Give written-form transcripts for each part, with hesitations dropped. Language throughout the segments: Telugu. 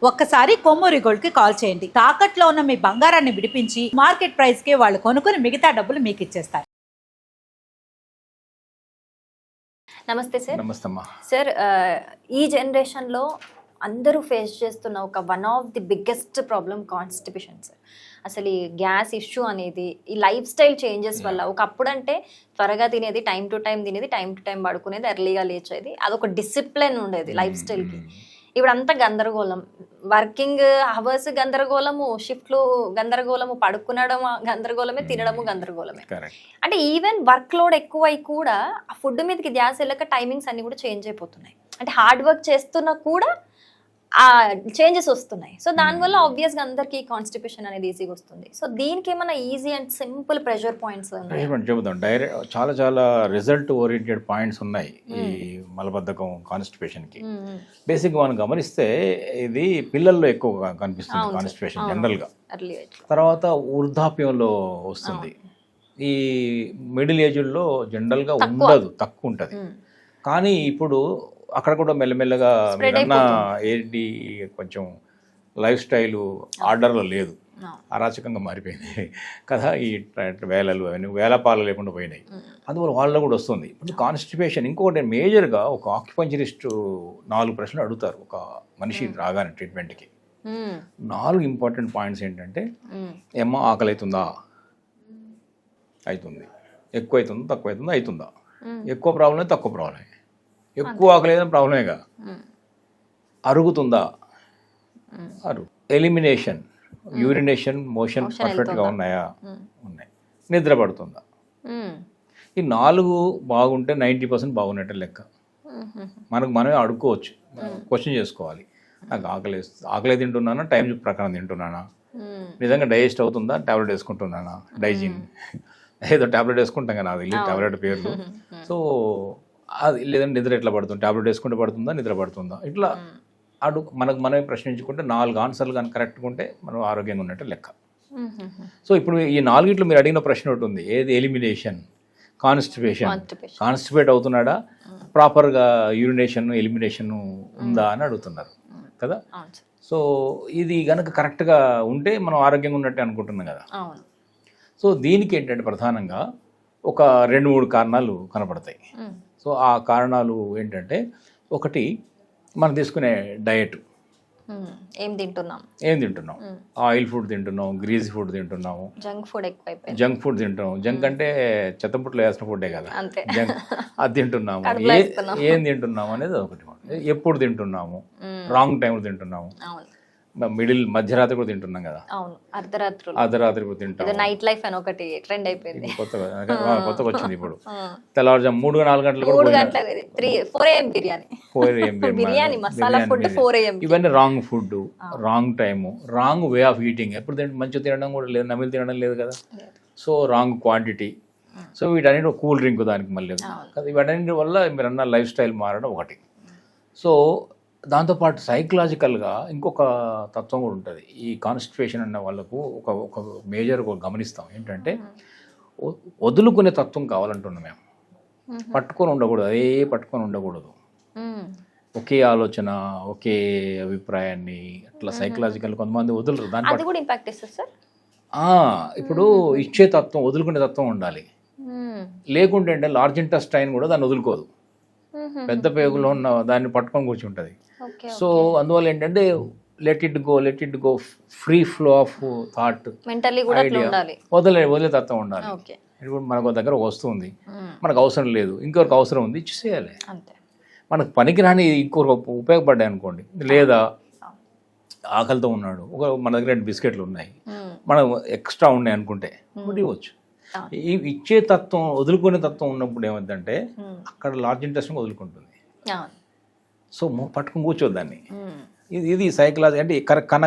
ఒక్కసారి కొమ్మూరి గోల్డ్ కి కాల్ చేయండి. తాకట్లో ఉన్న మీ బంగారాన్ని విడిపించి మార్కెట్ ప్రైస్ కి వాళ్ళు కొనుక్కుని మిగతా డబ్బులు మీకు ఇచ్చేస్తారు. నమస్తే సార్. నమస్తే అమ్మా. సార్, ఈ జనరేషన్లో అందరూ ఫేస్ చేస్తున్న ఒక one of the biggest problem constipation sir. అసలు ఈ గ్యాస్ ఇష్యూ అనేది ఈ లైఫ్ స్టైల్ చేంజెస్ వల్ల, ఒకప్పుడు అంటే త్వరగా తినేది, టైం టు టైం తినేది, టైం టు టైం పడుకునేది, ఎర్లీగా లేచేది, అదొక డిసిప్లిన్ ఉండేది లైఫ్ స్టైల్కి. ఇప్పుడు అంతా గందరగోళం, వర్కింగ్ అవర్స్ గందరగోళము, షిఫ్ట్లు గందరగోళము, పడుకునడం గందరగోళమే, తినడము గందరగోళమే. అంటే ఈవెన్ వర్క్ లోడ్ ఎక్కువై కూడా ఆ ఫుడ్ మీదకి ధ్యాస వెళ్ళక టైమింగ్స్ అన్ని కూడా చేంజ్ అయిపోతున్నాయి. అంటే హార్డ్ వర్క్ చేస్తున్నా కూడా ఆ చేంజెస్ వస్తున్నాయి. సో దానివల్ల ఆబ్వియస్గా అందరికీ కాన్స్టిపేషన్ అనేది ఈజీగా వస్తుంది. సో దీనికి ఏమైనా easy and simple pressure points చెబుతాం. డైరెక్ట్ చాలా రిజల్ట్ ఓరియంటెడ్ పాయింట్స్ ఉన్నాయి ఈ మలబద్ధకం కాన్స్టిపేషన్కి. బేసిక్గా మనం గమనిస్తే ఇది పిల్లల్లో ఎక్కువగా కనిపిస్తుంది కాన్స్టిపేషన్ జనరల్గా. తర్వాత వృద్ధాప్యంలో వస్తుంది. ఈ మిడిల్ ఏజ్లో జనరల్గా ఉండదు, తక్కువ ఉంటుంది. కానీ ఇప్పుడు అక్కడ కూడా మెల్లమెల్లగా మీరన్నా ఏంటి కొంచెం లైఫ్ స్టైలు ఆర్డర్లో లేదు, అరాచకంగా మారిపోయింది కదా. ఈ వేలలు అవన్నీ వేలపాలు లేకుండా పోయినాయి. అందువల్ల వాళ్ళలో కూడా వస్తుంది ఇప్పుడు కాన్స్టిపేషన్. ఇంకొకటి మేజర్గా ఒక ఆక్యుపంచరిస్ట్ 4 ప్రశ్నలు అడుగుతారు ఒక మనిషి రాగానే ట్రీట్మెంట్కి. 4 ఇంపార్టెంట్ పాయింట్స్ ఏంటంటే, ఏమో ఆకలి అవుతుందా, అవుతుంది, ఎక్కువ అవుతుందా, తక్కువ అవుతుందా, అవుతుందా, ఎక్కువ ప్రాబ్లమే, తక్కువ ప్రాబ్లమే, ఎక్కువ ఆకలి ఏదైనా ప్రాబ్లమేగా, అరుగుతుందా, ఎలిమినేషన్, యూరినేషన్, మోషన్ పర్ఫెక్ట్గా ఉన్నాయా, ఉన్నాయి, నిద్ర పడుతుందా. ఈ 4 బాగుంటే 90% బాగున్నట్టే లెక్క. మనమే అడుక్కోవచ్చు, క్వశ్చన్ చేసుకోవాలి. నాకు ఆకలి తింటున్నానా, టైం ప్రకారం తింటున్నానా, నిజంగా డైజెస్ట్ అవుతుందా, ట్యాబ్లెట్ వేసుకుంటున్నానా, డైజిన్ ఏదో ట్యాబ్లెట్ వేసుకుంటాం కదా, అది ట్యాబ్లెట్ పేర్లు. సో అది లేదంటే నిద్ర ఎట్లా పడుతుంది, ట్యాబ్లెట్ వేసుకుంటే పడుతుందా, నిద్ర పడుతుందా, ఇట్లా మనమే ప్రశ్నించుకుంటే 4 ఆన్సర్లు కానీ కరెక్ట్గా ఉంటే మనం ఆరోగ్యంగా ఉన్నట్టు లెక్క. సో ఇప్పుడు ఈ 4 మీరు అడిగిన ప్రశ్న ఒకటి ఉంది, ఏది ఎలిమినేషన్, కాన్స్టిపేట్ అవుతున్నాడా, ప్రాపర్గా యూరినేషన్ ఎలిమినేషన్ ఉందా అని అడుగుతున్నారు కదా. సో ఇది కనుక కరెక్ట్గా ఉంటే మనం ఆరోగ్యంగా ఉన్నట్టే అనుకుంటున్నాం కదా. సో దీనికి ఏంటంటే ప్రధానంగా ఒక 2-3 కారణాలు కనపడతాయి. సో ఆ కారణాలు ఏంటంటే, ఒకటి మనం తీసుకునే డయట్, ఏం తింటున్నాం, ఆయిల్ ఫుడ్ తింటున్నాం, గ్రీజీ ఫుడ్ తింటున్నాము, జంక్ ఫుడ్ తింటున్నాం. జంక్ అంటే చెత్తపుట్లో వేసిన ఫుడ్డే కదా, జంక్ అది తింటున్నాము. ఏం తింటున్నాము అనేది ఒకటి. ఎప్పుడు తింటున్నాము, రాంగ్ టైంలో తింటున్నాము, మధ్యరాత్రి కూడా తింటున్నాం కదా, అర్ధరాత్రి కూడా తింటాం. నైట్ లైఫ్ అని ఒకటి ట్రెండ్ అయిపోయింది, కొత్తగా వచ్చింది ఇప్పుడు. తెల్లవారుజాము 3-4 గంటలకు ఇవన్నీ wrong food, wrong time, wrong way of eating. ఎప్పుడు మంచిగా తినడం కూడా లేదు, నమిలి తినడం లేదు కదా. So wrong quantity. సో వీటన్నిటి కూల్ డ్రింక్ దానికి మళ్ళీ కదా. వీటన్నిటి వల్ల మీరు అన్న లైఫ్ స్టైల్ మారడం ఒకటి. సో దాంతోపాటు సైకలాజికల్గా ఇంకొక తత్వం కూడా ఉంటుంది. ఈ కాన్స్టిపేషన్ అన్న వాళ్ళకు ఒక మేజర్ గమనిస్తాం ఏంటంటే, వదులుకునే తత్వం కావాలంటున్నాం మేము. పట్టుకొని ఉండకూడదు, అదే పట్టుకొని ఉండకూడదు, ఒకే ఆలోచన, ఒకే అభిప్రాయాన్ని అట్లా సైకలాజికల్ కొంతమంది వదులరు. దాని కూడా ఇంపాక్ట్ ఇస్తుంది సార్. ఇప్పుడు ఇచ్చే తత్వం, వదులుకునే తత్వం ఉండాలి. లేకుంటే అంటే లార్జ్ ఇంటెస్టైన్ కూడా దాన్ని వదులుకోదు, పెద్ద పేగులో ఉన్న దాన్ని పట్టుకొని కూర్చుంటుంది. సో అందువల్ల ఏంటంటే let it go, free flow of thought, వదిలే తత్వం ఉండాలి. ఇప్పుడు మనకు దగ్గర ఒక వస్తువు ఉంది, మనకు అవసరం లేదు, ఇంకొకరికి అవసరం ఉంది, ఇచ్చేయాలి. మనకు పనికిరాని ఇంకొకరికి ఉపయోగపడ్డాయి అనుకోండి, లేదా ఆకలితో ఉన్నాడు, మన దగ్గర 2 బిస్కెట్లు ఉన్నాయి, మనం ఎక్స్ట్రా ఉన్నాయి అనుకుంటే ఇవ్వచ్చు. ఈ ఇచ్చే తత్వం, వదులుకునే తత్వం ఉన్నప్పుడు ఏమైందంటే అక్కడ లార్జ్ ఇంట్రెస్ట్ వదులుకుంటుంది. సో పట్టుకుని కూర్చోద్దాన్ని. ఇది సైకలాజీ అంటే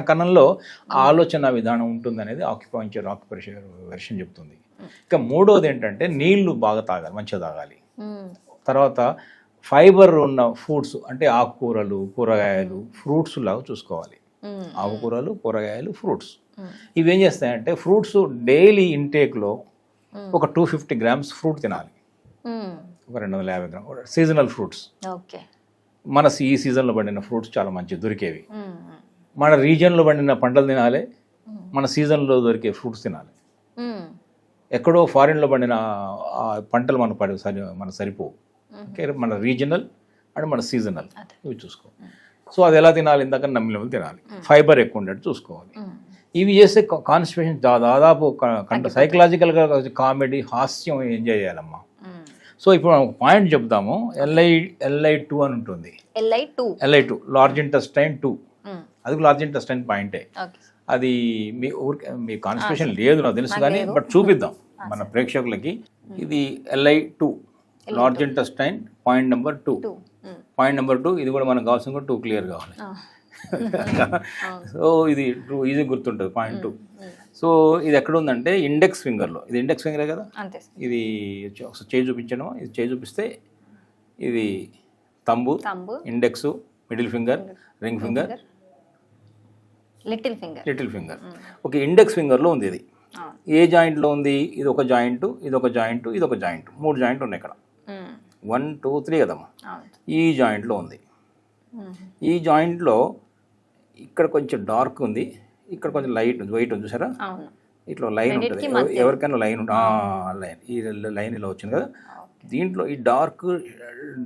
కణంలో ఆలోచన విధానం ఉంటుంది అనేది ఆక్యుపంచర్ వెర్షన్ చెప్తుంది. ఇక 3వది ఏంటంటే, నీళ్లు బాగా తాగాలి, మంచిగా తాగాలి. తర్వాత ఫైబర్ ఉన్న ఫుడ్స్ అంటే ఆకుకూరలు, కూరగాయలు, ఫ్రూట్స్ లాగా చూసుకోవాలి. ఆకుకూరలు, కూరగాయలు, ఫ్రూట్స్ ఇవేం చేస్తాయంటే, ఫ్రూట్స్ డైలీ ఇంటేక్లో ఒక 250 గ్రామ్స్ ఫ్రూట్ తినాలి, ఒక 250 గ్రామ్ సీజనల్ ఫ్రూట్స్. మన ఈ సీజన్లో పడిన ఫ్రూట్స్ చాలా మంచి దొరికేవి. మన రీజియన్లో పండిన పంటలు తినాలి, మన సీజన్లో దొరికే ఫ్రూట్స్ తినాలి. ఎక్కడో ఫారిన్లో పండిన ఆ పంటలు మన సరిపోవు. ఓకే, మన రీజనల్ అండ్ మన సీజనల్ ఇవి చూసుకో. సో అది ఎలా తినాలి, ఇందాక నమ్మినవి తినాలి, ఫైబర్ ఎక్కువ ఉండేట్టు చూసుకోవాలి. ఇవి చేస్తే కాన్స్టిపేషన్ దాదాపు సైకలాజికల్గా కామెడీ హాస్యం ఎంజాయ్ చేయాలమ్మా. సో ఇప్పుడు మనం పాయింట్ చెప్తాము, LI2 అని ఉంటుంది. LI2 లార్జ్ ఇంటెస్టైన్ 2, అది లార్జ్ ఇంటెస్టైన్ పాయింటే. అది మీ కాన్స్టిపేషన్ లేదు నాకు తెలుసు కానీ బట్ చూపిద్దాం మన ప్రేక్షకులకి. ఇది LI2 large intestine point number 2. Point number 2 ఇది కూడా మనకు కావాల్సిన కూడా 2 క్లియర్ కావాలి. సో ఇది 2 ఈజీ గుర్తుంటుంది పాయింట్ 2. సో ఇది ఎక్కడ ఉందంటే ఇండెక్స్ ఫింగర్లో. ఇది ఇండెక్స్ ఫింగరే కదా, ఇది ఒకసారి చేయి చూపించడం. ఇది చేయి చూపిస్తే ఇది thumb, index, middle finger, ring finger, little finger. Okay, index ఫింగర్లో ఉంది. ఇది ఏ జాయింట్లో ఉంది? ఇది ఒక జాయింట్, ఇది ఒక జాయింట్, ఇది ఒక జాయింట్, 3 జాయింట్లు ఉన్నాయి ఇక్కడ. 1 2 3 కదమ్మా. ఈ జాయింట్లో ఉంది. ఈ జాయింట్లో ఇక్కడ కొంచెం డార్క్ ఉంది, ఇక్కడ కొంచెం వైట్ ఉంది చూసారా? ఇట్లా లైన్ ఉంటుంది, ఎవరికైనా లైన్ లైన్, ఈ లైన్ ఇలా వచ్చింది కదా. దీంట్లో ఈ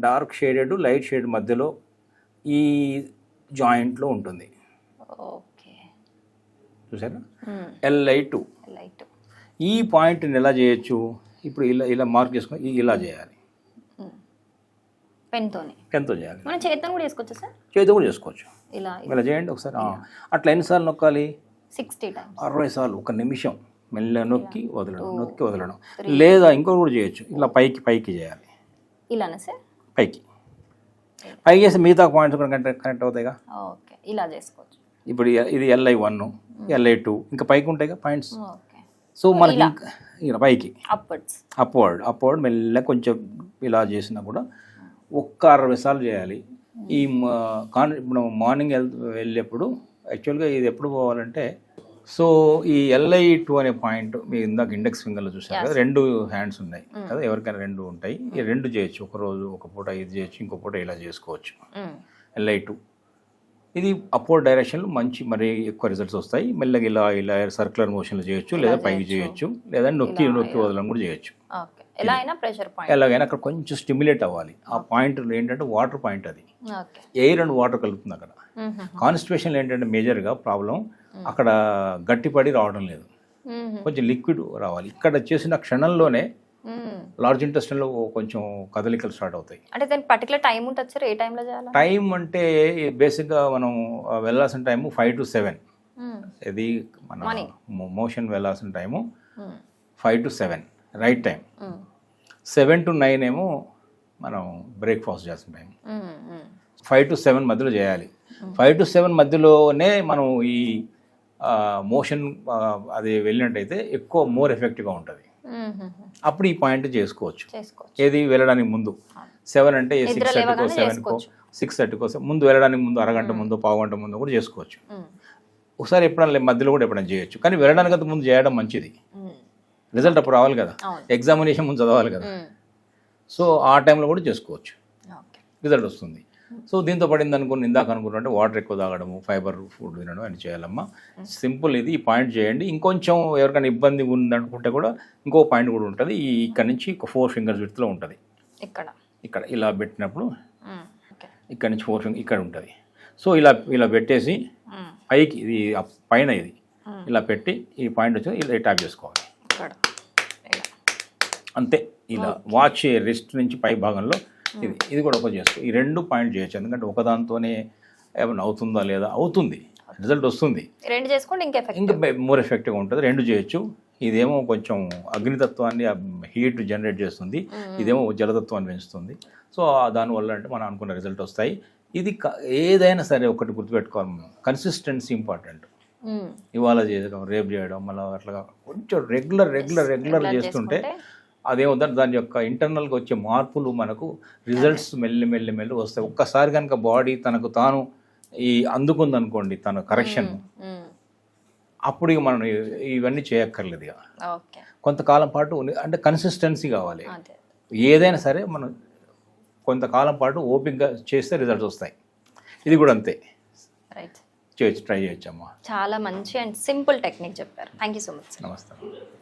డార్క్ షేడెడ్ లైట్ షేడ్ మధ్యలో ఈ జాయింట్లో ఉంటుంది చూసారా? LI2. ఈ పాయింట్ని ఎలా చేయొచ్చు? ఇప్పుడు ఇలా మార్క్ చేసుకొని ఇలా చేయాలి, పెన్తో చేయాలి. చేతితో కూడా చేసుకోవచ్చు సార్, చేతితో కూడా చేసుకోవచ్చు. ఇలా చేయండి ఒకసారి. అట్లా ఎన్నిసార్లు నొక్కాలి? 60 సార్లు, 1 నిమిషం మెల్ల నొక్కి వదలడం. లేదా ఇంకోటి కూడా చేయొచ్చు, ఇలా పైకి చేయాలి. ఇలానా సార్? పైకి చేస్తే మిగతా పాయింట్స్ కూడా కనెక్ట్ అవుతాయిగా. ఓకే, ఇలా చేసుకోవచ్చు. ఇప్పుడు ఇది LI1, LI2 ఇంకా పైకి ఉంటాయిగా పాయింట్స్. సో మనకి ఇలా పైకి అప్వర్డ్ మెల్ల కొంచెం ఇలా చేసినా కూడా 60 సార్లు చేయాలి. ఇప్పుడు మార్నింగ్ వెళ్ళేప్పుడు యాక్చువల్గా ఇది ఎప్పుడు పోవాలంటే, సో ఈ LI2 అనే పాయింట్ మీరు ఇందాక ఇండెక్స్ ఫింగర్లో చూసారు కదా, 2 హ్యాండ్స్ ఉన్నాయి కదా, ఎవరికైనా 2 ఉంటాయి. ఈ 2 చేయొచ్చు, ఒక రోజు ఒక పూట ఇది చేయొచ్చు, ఇంకో పూట ఇలా చేసుకోవచ్చు. LI2 ఇది అప్వర్డ్ డైరెక్షన్లో మంచి మరి ఎక్కువ రిజల్ట్స్ వస్తాయి. మెల్లగా ఇలా సర్క్యులర్ మోషన్లో చేయొచ్చు, లేదా పైకి చేయొచ్చు, లేదా నొక్కి వదలడం కూడా చేయొచ్చు. ఎలాగైనా అక్కడ కొంచెం స్టిమ్యులేట్ అవ్వాలి. ఆ పాయింట్ ఏంటంటే వాటర్ పాయింట్, అది ఎయిర్ అండ్ వాటర్ కలుపుతుంది అక్కడ. కాన్స్టిపేషన్లో ఏంటంటే మేజర్గా ప్రాబ్లం అక్కడ గట్టిపడి రావడం లేదు, కొంచెం లిక్విడ్ రావాలి. ఇక్కడ చేసిన క్షణంలోనే లార్జ్ ఇంటెస్టైన్లో కొంచెం కదలికలు స్టార్ట్ అవుతాయి. అంటే దానికి పర్టికులర్ టైం ఉంటుంది సార్? ఏ టైంలో చేయాలి? టైం అంటే బేసిక్గా మనం వెళ్ళాల్సిన టైము 5 to 7. ఇది మన మోషన్ వెళ్ళాల్సిన time 5 to 7 right time. 7 to 9 ఏమో మనం బ్రేక్ఫాస్ట్ చేసిన టైం. 5 to 7 మధ్యలో చేయాలి. 5 to 7 మధ్యలోనే మనం ఈ మోషన్ అది వెళ్ళినట్టయితే ఎక్కువ మోర్ ఎఫెక్టివ్గా ఉంటుంది. అప్పుడు ఈ పాయింట్ చేసుకోవచ్చు. ఏది వెళ్ళడానికి ముందు 7 అంటే 6:30కో 7కో 6:30కో ముందు వెళ్ళడానికి ముందు అరగంట ముందు పావుగంట ముందు కూడా చేసుకోవచ్చు. ఒకసారి ఎప్పుడైనా మధ్యలో కూడా ఎప్పుడైనా చేయొచ్చు, కానీ వెళ్ళడానికి అంత ముందు చేయడం మంచిది. రిజల్ట్ అప్పుడు రావాలి కదా, ఎగ్జామినేషన్ ముందు చదవాలి కదా. సో ఆ టైంలో కూడా చేసుకోవచ్చు, రిజల్ట్ వస్తుంది. సో దీంతో పడింది అనుకుని ఇందాక అనుకుంటుంటే వాటర్ ఎక్కువ తాగడము, ఫైబర్ ఫుడ్ తినడం అని చేయాలమ్మా. సింపుల్ ఇది. ఈ పాయింట్ చేయండి. ఇంకొంచెం ఎవరికైనా ఇబ్బంది ఉందనుకుంటే కూడా ఇంకో పాయింట్ కూడా ఉంటుంది. ఇక్కడ నుంచి 4 ఫింగర్స్ విడ్త్లో ఉంటుంది. ఇక్కడ ఇలా పెట్టినప్పుడు ఇక్కడ నుంచి 4 ఫింగర్ ఇక్కడ ఉంటుంది. సో ఇలా పెట్టేసి పైకి ఇది పైన ఇది ఇలా పెట్టి ఈ పాయింట్ వచ్చి ఇలా ట్యాప్ చేసుకోవాలి అంతే. ఇలా వాచ్ రిస్ట్ నుంచి పై భాగంలో ఇది కూడా ఒక చేసుకో. ఈ 2 పాయింట్ చేయొచ్చు, ఎందుకంటే ఒకదాంతోనే ఏమైనా అవుతుందా లేదా, అవుతుంది, రిజల్ట్ వస్తుంది. 2 చేసుకుంటే ఇంకా మోర్ ఎఫెక్టివ్గా ఉంటుంది. 2 చేయొచ్చు. ఇదేమో కొంచెం అగ్నితత్వాన్ని హీట్ జనరేట్ చేస్తుంది, ఇదేమో జలతత్వాన్ని పెంచుతుంది. సో దానివల్ల అంటే మనం అనుకున్న రిజల్ట్ వస్తాయి. ఇది ఏదైనా సరే ఒకటి గుర్తుపెట్టుకోవాలి, కన్సిస్టెన్సీ ఇంపార్టెంట్. ఇవాళ చేయడం, రేపు చేయడం, మళ్ళీ అట్లా కొంచెం రెగ్యులర్ చేస్తుంటే అదేమవుతుంది, దాని యొక్క ఇంటర్నల్గా వచ్చే మార్పులు మనకు రిజల్ట్స్ మెల్లి వస్తాయి. ఒక్కసారి కనుక బాడీ తనకు తాను అందుకుంది అనుకోండి తన కరెక్షన్, అప్పుడు ఇక మనం ఇవన్నీ చేయక్కర్లేదు. ఇక కొంతకాలం పాటు అంటే కన్సిస్టెన్సీ కావాలి. ఏదైనా సరే మనం కొంతకాలం పాటు ఓపికగా చేస్తే రిజల్ట్స్ వస్తాయి. ఇది కూడా అంతే. ట్రై చేయొచ్చమ్మా. చాలా మంచి అండ్ సింపుల్ టెక్నిక్ చెప్పారు. Thank you so much sir. నమస్తే.